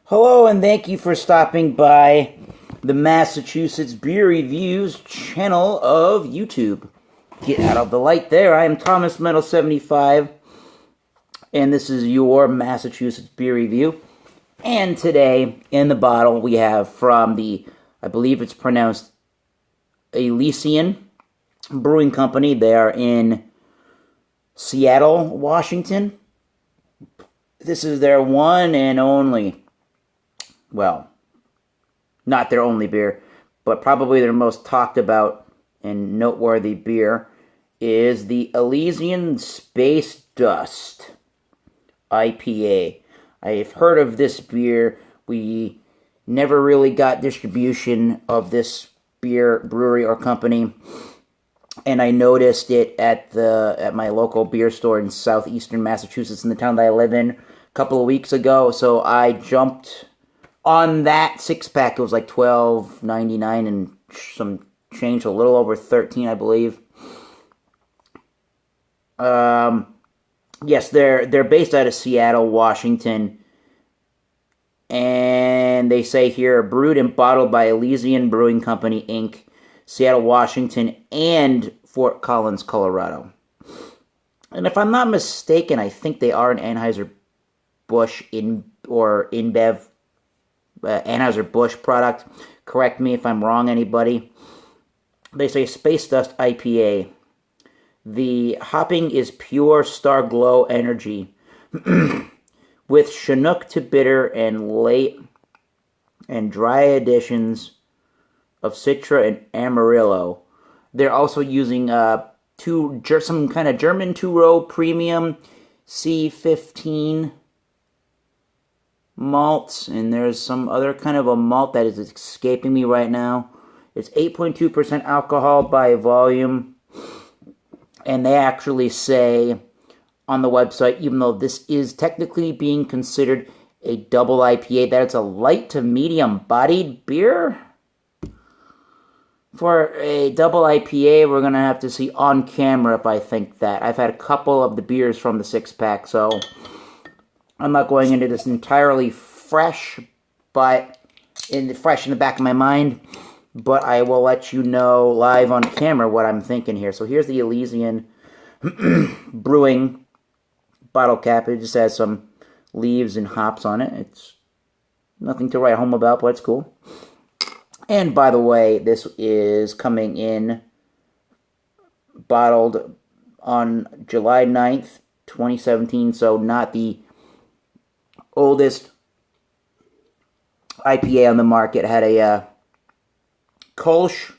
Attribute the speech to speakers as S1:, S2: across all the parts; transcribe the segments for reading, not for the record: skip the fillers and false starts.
S1: Hello, and thank you for stopping by the Massachusetts Beer Reviews channel of YouTube. Get out of the light there. I am Thomas Metal 75, and this is your Massachusetts Beer Review. And today, in the bottle, we have from the, I believe it's pronounced Elysian Brewing Company. They are in Seattle, Washington. This is their one and only, well, not their only beer, but probably their most talked about and noteworthy beer is the Elysian Space Dust IPA. I've heard of this beer. We never really got distribution of this beer brewery or company, and I noticed it at my local beer store in southeastern Massachusetts in the town that I live in a couple of weeks ago. So I jumped on that six-pack. It was like $12.99 and some change, a little over $13, I believe. Yes, they're based out of Seattle, Washington, and they say here, brewed and bottled by Elysian Brewing Company, Inc., Seattle, Washington, and Fort Collins, Colorado. And if I'm not mistaken, I think they are an Anheuser-Busch InBev, Anheuser-Busch product. Correct me if I'm wrong, anybody. They say Space Dust IPA. The hopping is pure Star Glow energy with Chinook to bitter and late and dry additions of Citra and Amarillo. They're also using some kind of German two-row premium C15 malts, and there's some other kind of a malt that is escaping me right now. It's 8.2% alcohol by volume, and they actually say on the website, even though this is technically being considered a double IPA, that it's a light to medium bodied beer. For a double IPA, we're going to have to see on camera if I think that. I've had a couple of the beers from the six-pack, so I'm not going into this entirely fresh, but fresh in the back of my mind. But I will let you know live on camera what I'm thinking here. So here's the Elysian Brewing bottle cap. It just has some leaves and hops on it. It's nothing to write home about, but it's cool. And by the way, this is coming in bottled on July 9th, 2017, so not the oldest IPA on the market. Had a Kolsch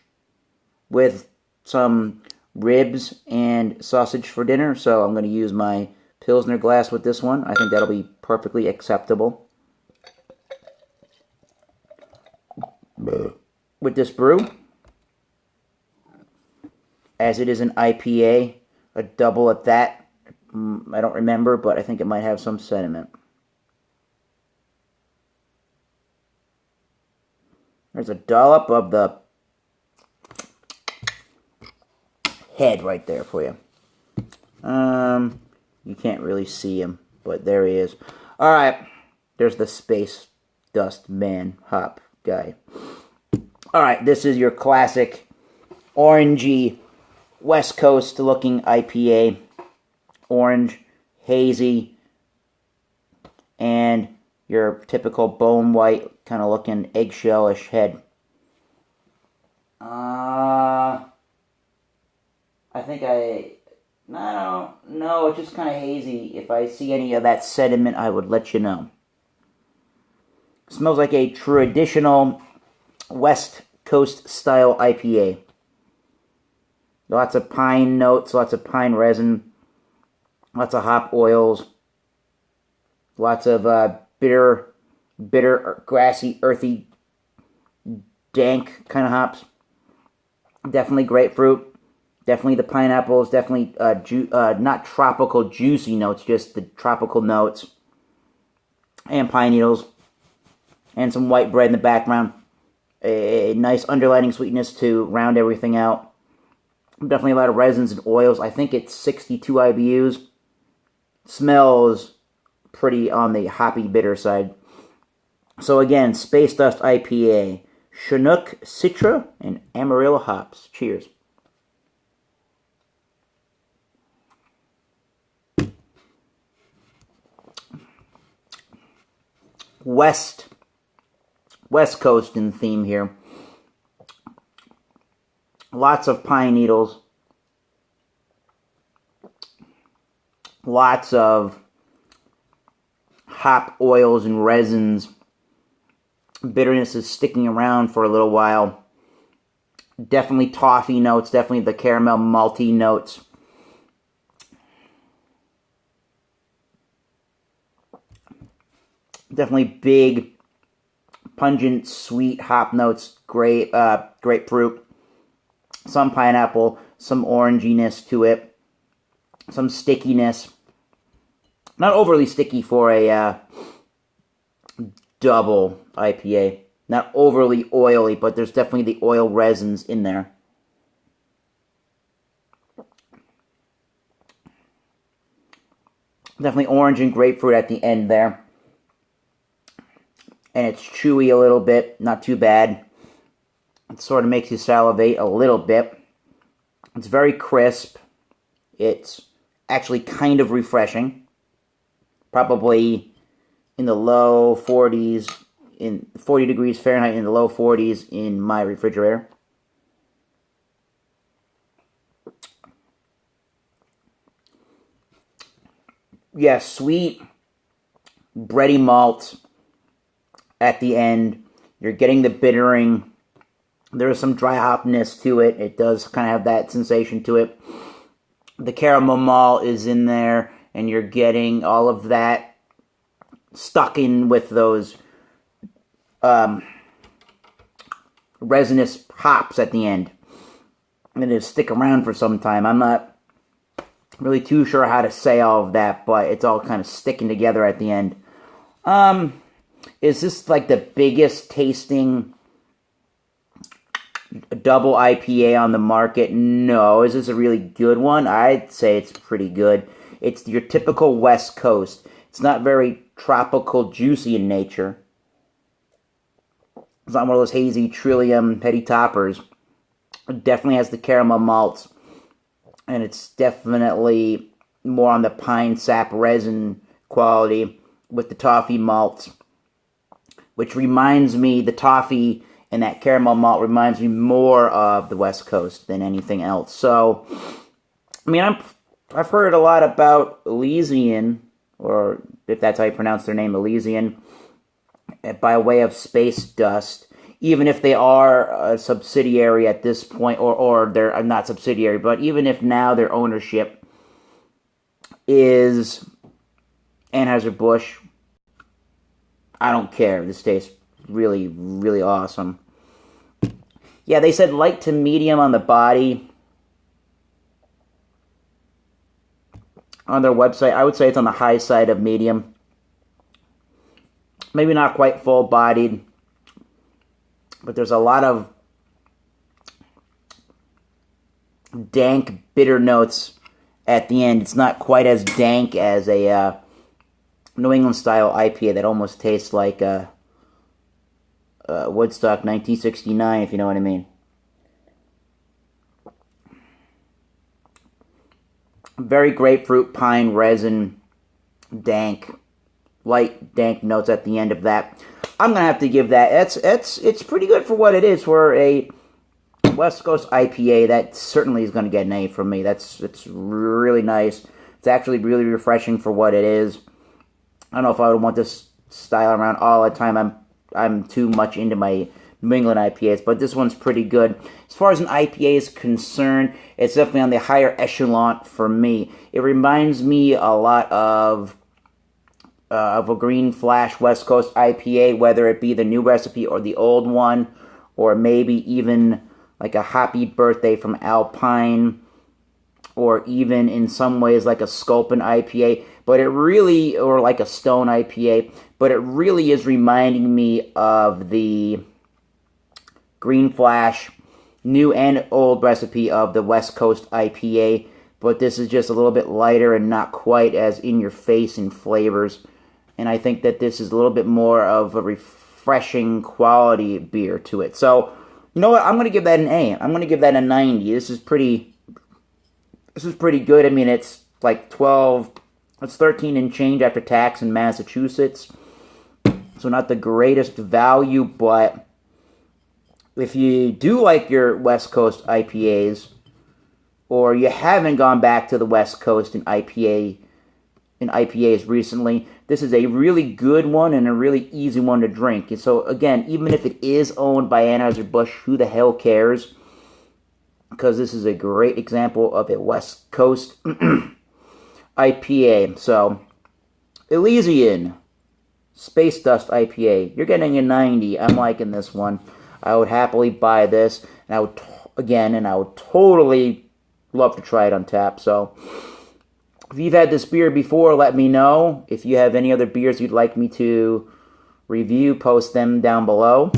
S1: with some ribs and sausage for dinner, so I'm going to use my Pilsner glass with this one. I think that'll be perfectly acceptable with this brew, as it is an IPA, a double at that. I don't remember, but I think it might have some sediment. There's a dollop of the head right there for you. You can't really see him, but there he is. All right, there's the Space Dust Man hop guy. All right, this is your classic orangey West Coast looking IPA. Orange, hazy, and your typical bone white kind of looking eggshell-ish head. I think no, it's just kind of hazy. If I see any of that sediment, I would let you know. It smells like a traditional West Coast style IPA. Lots of pine notes, lots of pine resin, lots of hop oils, lots of bitter, grassy, earthy, dank kind of hops. Definitely grapefruit. Definitely the pineapples. Definitely not tropical juicy notes, just the tropical notes. And pine needles. And some white bread in the background. A nice underlining sweetness to round everything out. Definitely a lot of resins and oils. I think it's 62 IBUs. Smells pretty on the hoppy bitter side. So again, Space Dust IPA, Chinook, Citra, and Amarillo hops. Cheers. West Coast in theme here. Lots of pine needles. Lots of hop oils and resins. Bitterness is sticking around for a little while. Definitely toffee notes, definitely the caramel malty notes. Definitely big, pungent, sweet hop notes, grapefruit, some pineapple, some oranginess to it, some stickiness. Not overly sticky for a double IPA. Not overly oily, but there's definitely the oil resins in there. Definitely orange and grapefruit at the end there. And it's chewy a little bit, not too bad. It sort of makes you salivate a little bit. It's very crisp. It's actually kind of refreshing. Probably in the low 40s, in 40 degrees Fahrenheit, in the low 40s in my refrigerator. Yeah, sweet, bready malt at the end. You're getting the bittering. There is some dry hopness to it. It does kind of have that sensation to it. The caramel malt is in there, and you're getting all of that stuck in with those resinous hops at the end. And it'll stick around for some time. I'm not really too sure how to say all of that, but it's all kind of sticking together at the end. Is this like the biggest tasting double IPA on the market? No. Is this a really good one? I'd say it's pretty good. It's your typical West Coast. It's not very tropical, juicy in nature. It's not one of those hazy Trillium heady toppers. It definitely has the caramel malts. And it's definitely more on the pine sap resin quality with the toffee malts. Which reminds me, the toffee and that caramel malt reminds me more of the West Coast than anything else. So, I mean, I've heard a lot about Elysian, or if that's how you pronounce their name, Elysian, by way of Space Dust. Even if they are a subsidiary at this point, or they're not subsidiary, but even if now their ownership is Anheuser-Busch, I don't care. This tastes really, really awesome. Yeah, they said light to medium on the body. On their website, I would say it's on the high side of medium. Maybe not quite full-bodied. But there's a lot of dank, bitter notes at the end. It's not quite as dank as a New England-style IPA that almost tastes like Woodstock 1969, if you know what I mean. Very grapefruit, pine, resin, dank, light, dank notes at the end of that. I'm gonna have to give that. It's pretty good for what it is for a West Coast IPA. That certainly is gonna get an A from me. It's really nice. It's actually really refreshing for what it is. I don't know if I would want this style around all the time. I'm too much into my New England IPAs, but this one's pretty good. As far as an IPA is concerned, it's definitely on the higher echelon for me. It reminds me a lot of a Green Flash West Coast IPA, whether it be the new recipe or the old one, or maybe even like a Happy Birthday from Alpine, or even in some ways like a Sculpin IPA, but it really, or like a Stone IPA, but it really is reminding me of the Green Flash new and old recipe of the West Coast IPA, but this is just a little bit lighter and not quite as in your face in flavors. And I think that this is a little bit more of a refreshing quality beer to it. So, you know what? I'm going to give that an A. I'm going to give that a 90. This is pretty good. I mean, it's like 12, it's 13 and change after tax in Massachusetts. So not the greatest value, but if you do like your West Coast IPAs, or you haven't gone back to the West Coast in IPAs recently, this is a really good one and a really easy one to drink. And so again, even if it is owned by Anheuser-Busch, who the hell cares? Because this is a great example of a West Coast IPA. So, Elysian Space Dust IPA. You're getting a 90. I'm liking this one. I would happily buy this, and I would totally love to try it on tap. So, if you've had this beer before, let me know. If you have any other beers you'd like me to review, post them down below,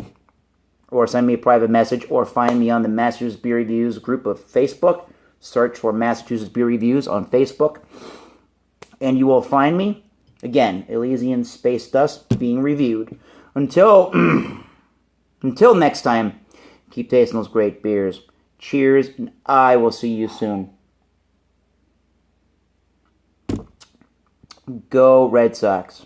S1: or send me a private message, or find me on the Massachusetts Beer Reviews group of Facebook. Search for Massachusetts Beer Reviews on Facebook, and you will find me. Again, Elysian Space Dust being reviewed. Until next time, keep tasting those great beers. Cheers, and I will see you soon. Go Red Sox.